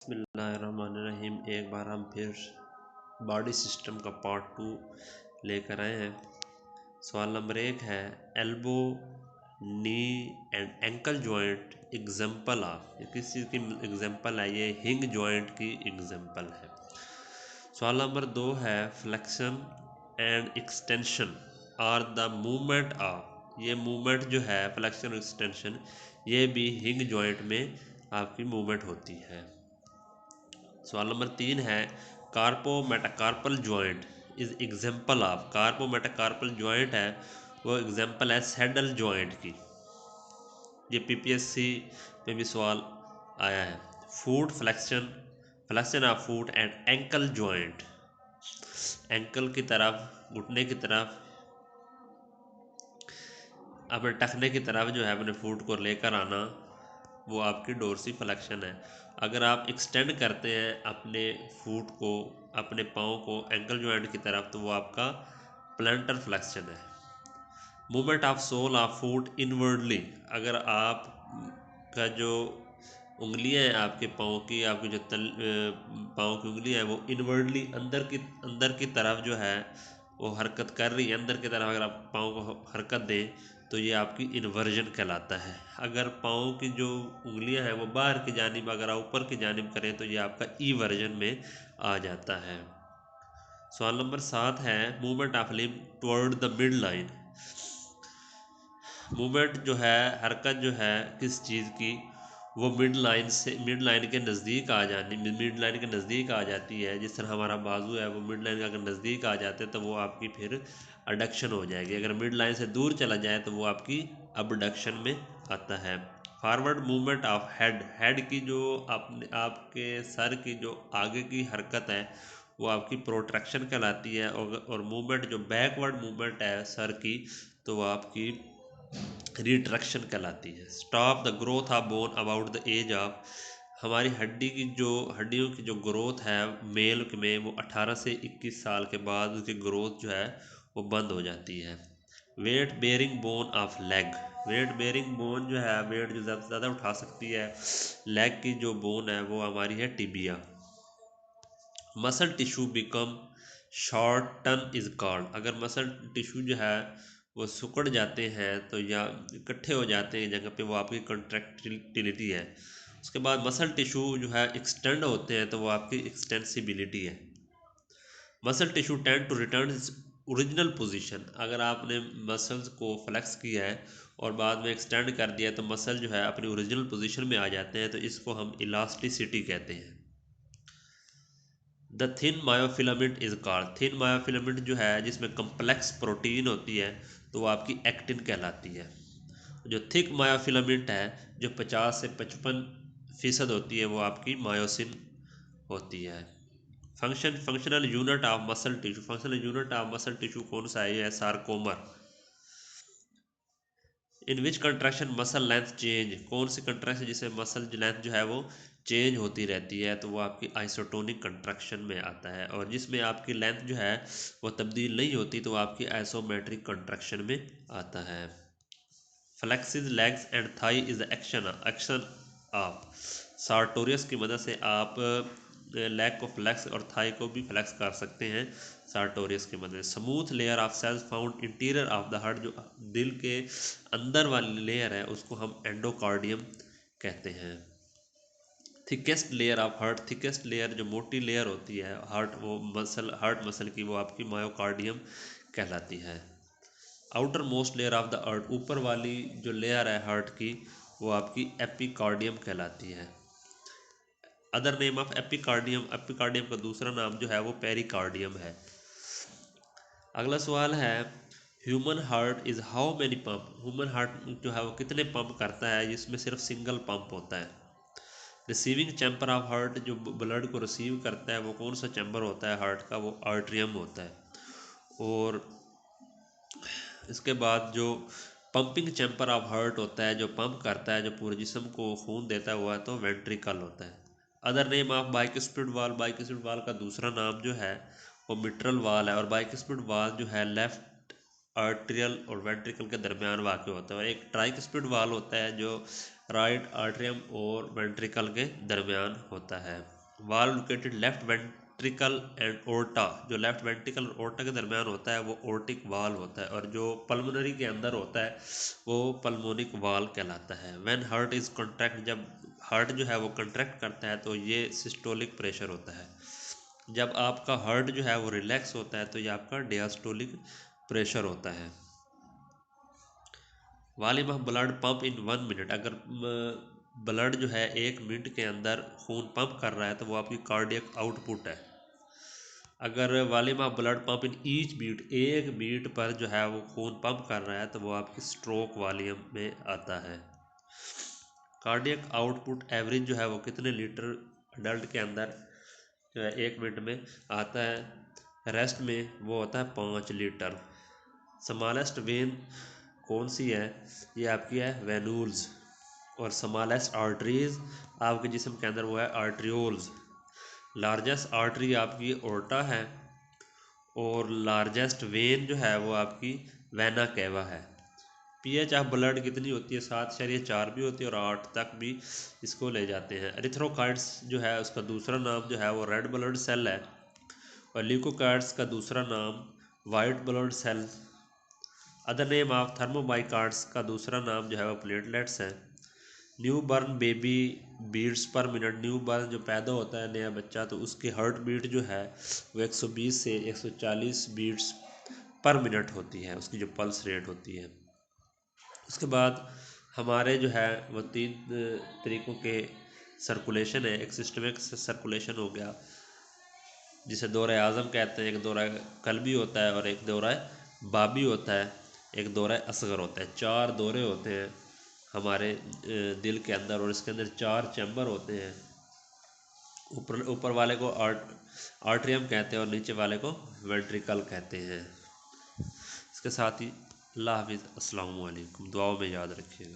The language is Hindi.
बिस्मिल्लाहिर्रहमानिर्रहीम। एक बार हम फिर बॉडी सिस्टम का पार्ट 2 लेकर आए हैं। सवाल नंबर 1 है elbow, knee and ankle joint example of. ये किस चीज़ की एग्जाम्पल है? ये हिंग जॉइंट की एग्जाम्पल है। सवाल नंबर 2 है flexion and extension are the movement of. ये मूवमेंट जो है फ्लेक्शन और एक्सटेंशन, ये भी हिंग जॉइंट में आपकी मूवमेंट होती है। सवाल नंबर 3 है carpometacarpal joint is example of. Carpometacarpal joint है वो एग्जाम्पल है सैडल जॉइंट की। ये पीपीएससी में भी सवाल आया है। Foot flexion, flexion of foot and ankle joint. Ankle की तरफ, घुटने की तरफ, अपने टखने की तरफ जो है अपने फुट को लेकर आना, वो आपकी डोर्सी फ्लेक्शन है। अगर आप एक्सटेंड करते हैं अपने फुट को, अपने पाँव को एंकल जॉइंट की तरफ, तो वो आपका प्लांटर फ्लेक्शन है। Movement of sole of foot inwardly. अगर आप का जो उंगलियां हैं आपके पाँव की, आपकी जो पाँव की उंगलियां हैं वो इनवर्डली अंदर की तरफ जो है वो हरकत कर रही है। अंदर की तरफ अगर आप पाँव को हरकत दें तो ये आपकी इन्वर्जन कहलाता है। अगर पाँव की जो उंगलियां हैं वो बाहर की जानिब, अगर आप ऊपर की जानिब करें तो ये आपका ई वर्जन में आ जाता है। सवाल नंबर 7 है movement of limb toward the mid line. Movement जो है, हरकत जो है किस चीज़ की, वो मिड लाइन के नज़दीक आ जानी, मिड लाइन के नज़दीक आ जाती है। जिस तरह हमारा बाजू है वो मिड लाइन के अगर नज़दीक आ जाते हैं तो वो आपकी फिर अडक्शन हो जाएगी। अगर मिड लाइन से दूर चला जाए तो वो आपकी अबडक्शन में आता है। Forward movement of head, head की जो आपके सर की जो आगे की हरकत है वो आपकी प्रोट्रैक्शन कहलाती है। और मूवमेंट जो बैकवर्ड मूवमेंट है सर की, तो वो आपकी रिट्रैक्शन कहलाती है। Stop the growth of bone about the age of. हमारी हड्डियों की जो ग्रोथ है मेल में, वो 18 से 21 साल के बाद उसकी ग्रोथ जो है वो बंद हो जाती है। Weight bearing bone of leg, weight bearing bone जो है, वेट जो ज़्यादा से ज़्यादा उठा सकती है लेग की जो बोन है वो हमारी है tibia. Muscle tissue become shorten is called. अगर मसल टिश्यू जो है वो सिकुड़ जाते हैं तो या इकट्ठे हो जाते हैं जगह पे, वो आपकी कंट्रैक्टिलिटी है। उसके बाद मसल टिश्यू जो है एक्सटेंड होते हैं तो वो आपकी एक्सटेंसिबिलिटी है। Muscle tissue tend to return its original position. अगर आपने मसल्स को फ्लेक्स किया है और बाद में एक्सटेंड कर दिया तो मसल जो है अपनी ओरिजिनल पोजीशन में आ जाते हैं, तो इसको हम इलास्टिसिटी कहते हैं। The thin myofilament is called. Thin myofilament जो है जिसमें कम्प्लेक्स प्रोटीन होती है तो वो आपकी एक्टिन कहलाती है। जो थिक मायोफिलामेंट है जो 50 से 55% होती है वो आपकी मायोसिन होती है। Functional unit of muscle tissue, functional unit of muscle tissue कौन सा है? ये है सार्कोमर। इन विच कंट्रैक्शन मसल लेंथ चेंज। कौन सी कंट्रैक्शन जिससे मसल लेंथ जो है वो चेंज होती रहती है, तो वो आपकी आइसोटोनिक कंट्रैक्शन में आता है। और जिसमें आपकी लेंथ जो है वो तब्दील नहीं होती तो वो आपकी आइसोमेट्रिक कंट्रैक्शन में आता है। Flexes legs and thigh is the action of. Sartorius की मदद से आप लेग को फ्लेक्स और थाई को भी फ्लेक्स कर सकते हैं सार्टोरियस की मदद से। Smooth layer of cells found interior of the heart. जो दिल के अंदर वाली लेयर है उसको हम एंडोकार्डियम कहते हैं। Thickest layer of heart, thickest layer जो मोटी लेयर होती है हार्ट मसल की, वो आपकी मायोकार्डियम कहलाती है। Outer most layer of the heart, ऊपर वाली जो लेयर है हार्ट की, वो आपकी एपिकार्डियम कहलाती है। Other name of epicardium, epicardium का दूसरा नाम जो है वो पेरिकार्डियम है। अगला सवाल है human heart is how many pump. Human heart जो है वो कितने पंप करता है? जिसमें सिर्फ सिंगल पंप होता है। रिसीविंग चैम्बर ऑफ हार्ट, जो ब्लड को रिसीव करता है वो कौन सा चैम्बर होता है हार्ट का? वो आर्ट्रियम होता है। और इसके बाद जो पंपिंग चैम्बर ऑफ हार्ट होता है, जो पंप करता है, जो पूरे जिस्म को खून देता है, वो है तो वेंट्रिकल होता है। अदर नेम ऑफ बाइकस्पिड वाल, बाइकस्पिड वाल का दूसरा नाम जो है वो मिट्रल वाल है। और बाइकस्पिड वाल जो है लेफ्ट आर्ट्रियल और वेंट्रिकल के दरमियान वाक़ होता है। और एक ट्राइकस्पिड वाल होता है जो राइट आर्ट्रियम और वेंट्रिकल के दरमियान होता है। Valve located left ventricle and aorta, जो लेफ्ट वेंट्रिकल और ओर्टा के दरमियान होता है वो ओर्टिक वाल्व होता है, और जो पल्मोनरी के अंदर होता है वो पल्मोनिक वाल्व कहलाता है। व्हेन हार्ट इज कॉन्ट्रैक्ट, जब हार्ट जो है वो कॉन्ट्रैक्ट करता है तो ये सिस्टोलिक प्रेशर होता है। जब आपका हार्ट जो है वो रिलैक्स होता है तो ये आपका डियास्टोलिक प्रेशर होता है। Volume of blood pump in 1 minute, अगर ब्लड जो है 1 मिनट के अंदर खून पंप कर रहा है तो वो आपकी कार्डियक आउटपुट है। अगर volume of blood pump in each beat, 1 beat पर जो है वो खून पंप कर रहा है तो वो आपकी स्ट्रोक वॉल्यूम में आता है। कार्डियक आउटपुट एवरेज जो है वो कितने लीटर अडल्ट के अंदर जो है 1 मिनट में आता है, रेस्ट में वो होता है 5 लीटर। स्मॉलेस्ट वेन कौन सी है, ये आपकी है वेन्यूल्स, और स्मॉलेस्ट आर्टरीज आपके जिस्म के अंदर वो है आर्ट्रियोल्स। लार्जेस्ट आर्टरी आपकी ओर्टा है, और लार्जेस्ट वेन जो है वो आपकी वेना केवा है। पीएच ऑफ ब्लड कितनी होती है, 7.4 भी होती है और 8 तक भी इसको ले जाते हैं। एरिथ्रोकाइट्स जो है उसका दूसरा नाम जो है वो रेड ब्लड सेल है, और ल्यूकोकाइट्स का दूसरा नाम white blood cell. Other name of thrombocytes का दूसरा नाम जो है वो प्लेटलेट्स है। New born baby beats per minute, newborn जो पैदा होता है नया बच्चा तो उसकी हार्ट बीट जो है वो 120 से 140 बीट्स पर मिनट होती है, उसकी जो पल्स रेट होती है। उसके बाद हमारे जो है वो 3 तरीक़ों के सर्कुलेशन है। एक सिस्टमिक सर्कुलेशन हो गया जिसे दौरा आज़म कहते हैं, एक दौरा कल्बी होता है और एक दौरा बाबी होता है, एक दौरा असगर होता है। 4 दौरे होते हैं हमारे दिल के अंदर, और इसके अंदर 4 चैम्बर होते हैं। ऊपर वाले को आर्ट्रियम कहते हैं और नीचे वाले को वेंट्रिकल कहते हैं। इसके साथ ही अल्लाह हाफिज़, अस्सलाम वालेकुम, दुआओं में याद रखिएगा।